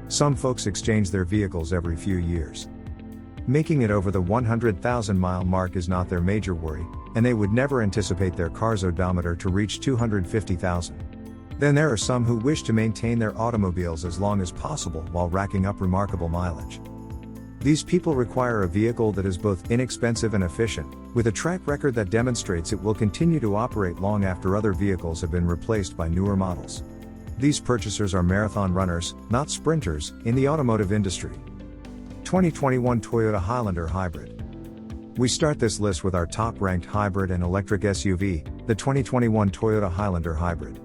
Some folks exchange their vehicles every few years. Making it over the 100,000-mile mark is not their major worry, and they would never anticipate their car's odometer to reach 250,000. Then there are some who wish to maintain their automobiles as long as possible while racking up remarkable mileage. These people require a vehicle that is both inexpensive and efficient, with a track record that demonstrates it will continue to operate long after other vehicles have been replaced by newer models. These purchasers are marathon runners, not sprinters, in the automotive industry. 2021 Toyota Highlander Hybrid. We start this list with our top-ranked hybrid and electric SUV, the 2021 Toyota Highlander Hybrid.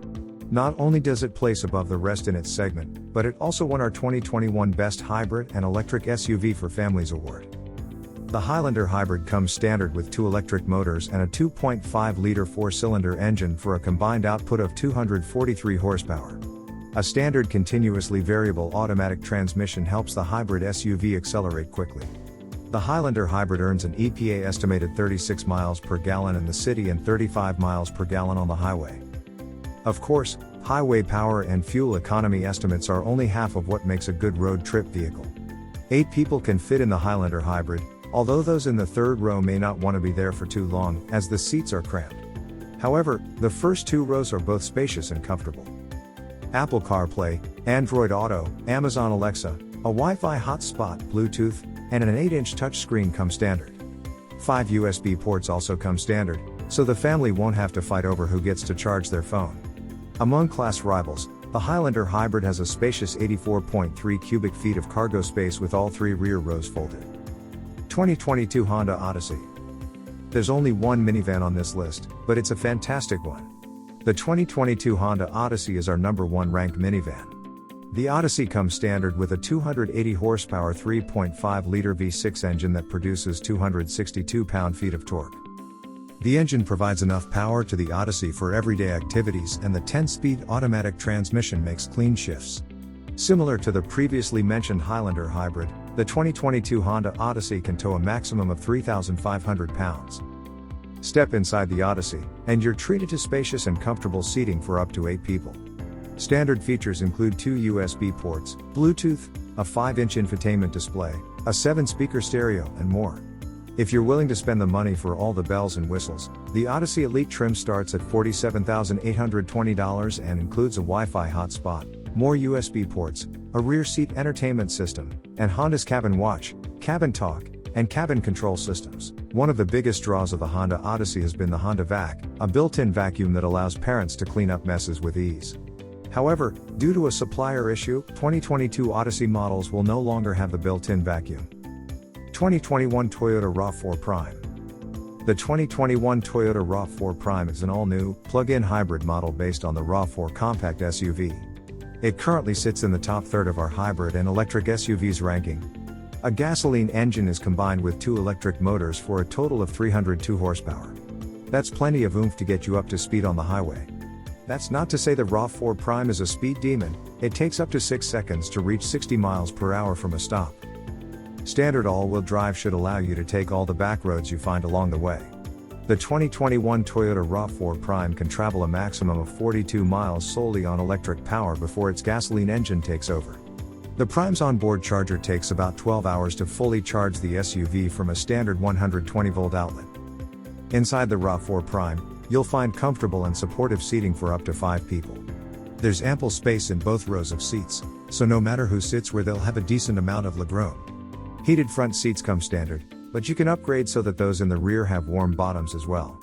Not only does it place above the rest in its segment, but it also won our 2021 Best Hybrid and Electric SUV for Families Award. The Highlander Hybrid comes standard with 2 electric motors and a 2.5-liter 4-cylinder engine for a combined output of 243 horsepower. A standard continuously variable automatic transmission helps the hybrid SUV accelerate quickly. The Highlander Hybrid earns an EPA estimated 36 miles per gallon in the city and 35 miles per gallon on the highway. Of course, highway power and fuel economy estimates are only half of what makes a good road trip vehicle. 8 people can fit in the Highlander Hybrid, although those in the third row may not want to be there for too long, as the seats are cramped. However, the first 2 rows are both spacious and comfortable. Apple CarPlay, Android Auto, Amazon Alexa, a Wi-Fi hotspot, Bluetooth, and an 8-inch touchscreen come standard. 5 USB ports also come standard, so the family won't have to fight over who gets to charge their phone. Among class rivals, the Highlander Hybrid has a spacious 84.3 cubic feet of cargo space with all 3 rear rows folded. 2022 Honda Odyssey. There's only one minivan on this list, but it's a fantastic one. The 2022 Honda Odyssey is our #1 ranked minivan. The Odyssey comes standard with a 280 horsepower 3.5-liter V6 engine that produces 262 pound-feet of torque. The engine provides enough power to the Odyssey for everyday activities, and the 10-speed automatic transmission makes clean shifts. Similar to the previously mentioned Highlander Hybrid, the 2022 Honda Odyssey can tow a maximum of 3,500 pounds. Step inside the Odyssey, and you're treated to spacious and comfortable seating for up to 8 people. Standard features include 2 USB ports, Bluetooth, a 5-inch infotainment display, a 7-speaker stereo, and more. If you're willing to spend the money for all the bells and whistles, the Odyssey Elite trim starts at $47,820 and includes a Wi-Fi hotspot, more USB ports, a rear seat entertainment system, and Honda's Cabin Watch, Cabin Talk, and cabin control systems. One of the biggest draws of the Honda Odyssey has been the Honda Vac, a built-in vacuum that allows parents to clean up messes with ease. However, due to a supplier issue, 2022 Odyssey models will no longer have the built-in vacuum. 2021 Toyota RAV4 Prime. The 2021 Toyota RAV4 Prime is an all-new, plug-in hybrid model based on the RAV4 compact SUV. It currently sits in the top third of our hybrid and electric SUVs ranking. A gasoline engine is combined with 2 electric motors for a total of 302 horsepower. That's plenty of oomph to get you up to speed on the highway. That's not to say the RAV4 Prime is a speed demon. It takes up to 6 seconds to reach 60 miles per hour from a stop. Standard all-wheel drive should allow you to take all the back roads you find along the way. The 2021 Toyota RAV4 Prime can travel a maximum of 42 miles solely on electric power before its gasoline engine takes over. The Prime's onboard charger takes about 12 hours to fully charge the SUV from a standard 120-volt outlet. Inside the RAV4 Prime, you'll find comfortable and supportive seating for up to 5 people. There's ample space in both rows of seats, so no matter who sits where, they'll have a decent amount of legroom. Heated front seats come standard, but you can upgrade so that those in the rear have warm bottoms as well.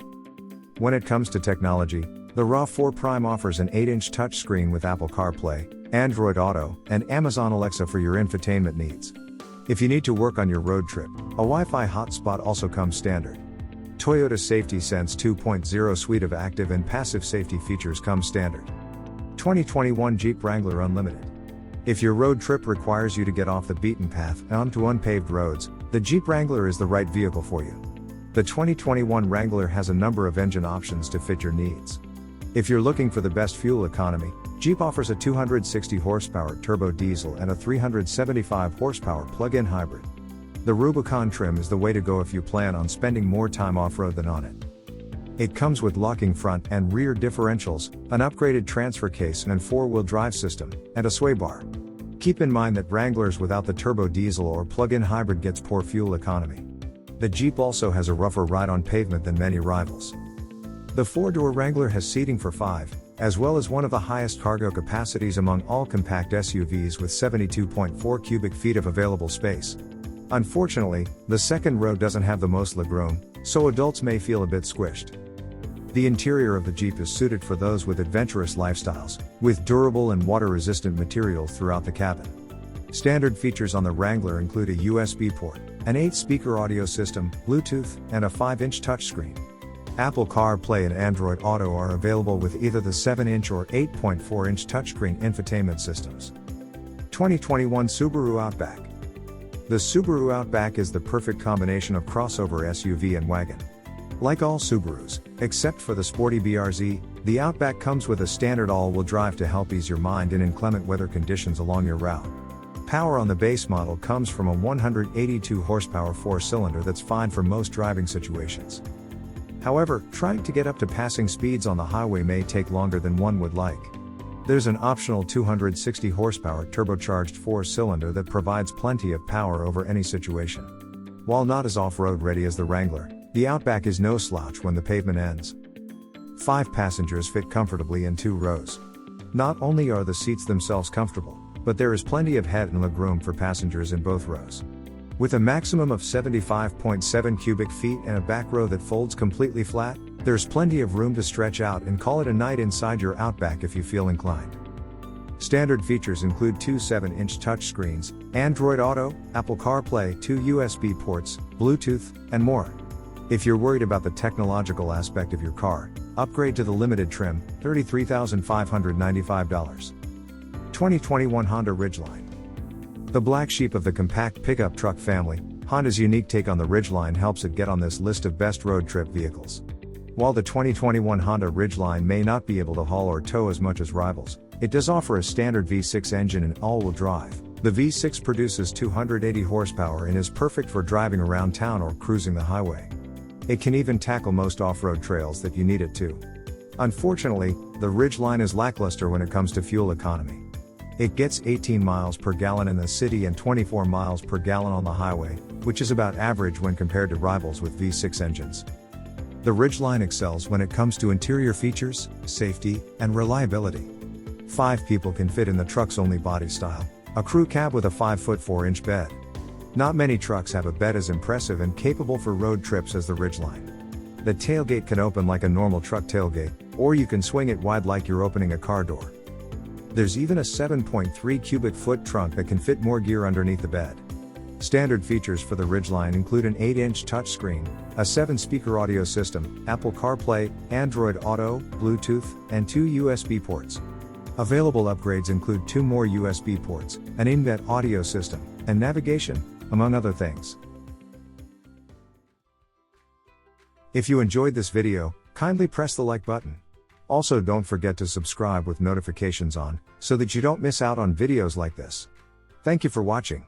When it comes to technology, the RAV4 Prime offers an 8-inch touchscreen with Apple CarPlay, Android Auto, and Amazon Alexa for your infotainment needs. If you need to work on your road trip, a Wi-Fi hotspot also comes standard. Toyota's Safety Sense 2.0 suite of active and passive safety features comes standard. 2021 Jeep Wrangler Unlimited. If your road trip requires you to get off the beaten path and onto unpaved roads, the Jeep Wrangler is the right vehicle for you. The 2021 Wrangler has a number of engine options to fit your needs. If you're looking for the best fuel economy, Jeep offers a 260 horsepower turbo diesel and a 375 horsepower plug-in hybrid. The Rubicon trim is the way to go if you plan on spending more time off-road than on it. It comes with locking front and rear differentials, an upgraded transfer case and 4-wheel drive system, and a sway bar. Keep in mind that Wranglers without the turbo diesel or plug-in hybrid gets poor fuel economy. The Jeep also has a rougher ride on pavement than many rivals. The 4-door Wrangler has seating for 5, as well as one of the highest cargo capacities among all compact SUVs with 72.4 cubic feet of available space. Unfortunately, the second row doesn't have the most legroom, so adults may feel a bit squished. The interior of the Jeep is suited for those with adventurous lifestyles, with durable and water-resistant materials throughout the cabin. Standard features on the Wrangler include a USB port, an 8-speaker audio system, Bluetooth, and a 5-inch touchscreen. Apple CarPlay and Android Auto are available with either the 7-inch or 8.4-inch touchscreen infotainment systems. 2021 Subaru Outback. The Subaru Outback is the perfect combination of crossover SUV and wagon. Like all Subarus, except for the sporty BRZ, the Outback comes with a standard all-wheel drive to help ease your mind in inclement weather conditions along your route. Power on the base model comes from a 182 horsepower 4-cylinder that's fine for most driving situations. However, trying to get up to passing speeds on the highway may take longer than one would like. There's an optional 260 horsepower turbocharged 4-cylinder that provides plenty of power over any situation. While not as off-road ready as the Wrangler, the Outback is no slouch when the pavement ends. 5 passengers fit comfortably in 2 rows. Not only are the seats themselves comfortable, but there is plenty of head and legroom for passengers in both rows. With a maximum of 75.7 cubic feet and a back row that folds completely flat, there's plenty of room to stretch out and call it a night inside your Outback if you feel inclined. Standard features include 2 7-inch touchscreens, Android Auto, Apple CarPlay, 2 USB ports, Bluetooth, and more. If you're worried about the technological aspect of your car, upgrade to the limited trim, $33,595. 2021 Honda Ridgeline. The black sheep of the compact pickup truck family, Honda's unique take on the Ridgeline helps it get on this list of best road trip vehicles. While the 2021 Honda Ridgeline may not be able to haul or tow as much as rivals, it does offer a standard V6 engine and all-wheel drive. The V6 produces 280 horsepower and is perfect for driving around town or cruising the highway. It can even tackle most off-road trails that you need it to. Unfortunately, the Ridgeline is lackluster when it comes to fuel economy. It gets 18 miles per gallon in the city and 24 miles per gallon on the highway, which is about average when compared to rivals with V6 engines. The Ridgeline excels when it comes to interior features, safety, and reliability. 5 people can fit in the truck's only body style, a crew cab with a 5-foot 4-inch bed. Not many trucks have a bed as impressive and capable for road trips as the Ridgeline. The tailgate can open like a normal truck tailgate, or you can swing it wide like you're opening a car door. There's even a 7.3 cubic foot trunk that can fit more gear underneath the bed. Standard features for the Ridgeline include an 8-inch touchscreen, a 7-speaker audio system, Apple CarPlay, Android Auto, Bluetooth, and 2 USB ports. Available upgrades include 2 more USB ports, an in-bed audio system, and navigation, among other things. If you enjoyed this video, kindly press the like button. Also, don't forget to subscribe with notifications on, so that you don't miss out on videos like this. Thank you for watching.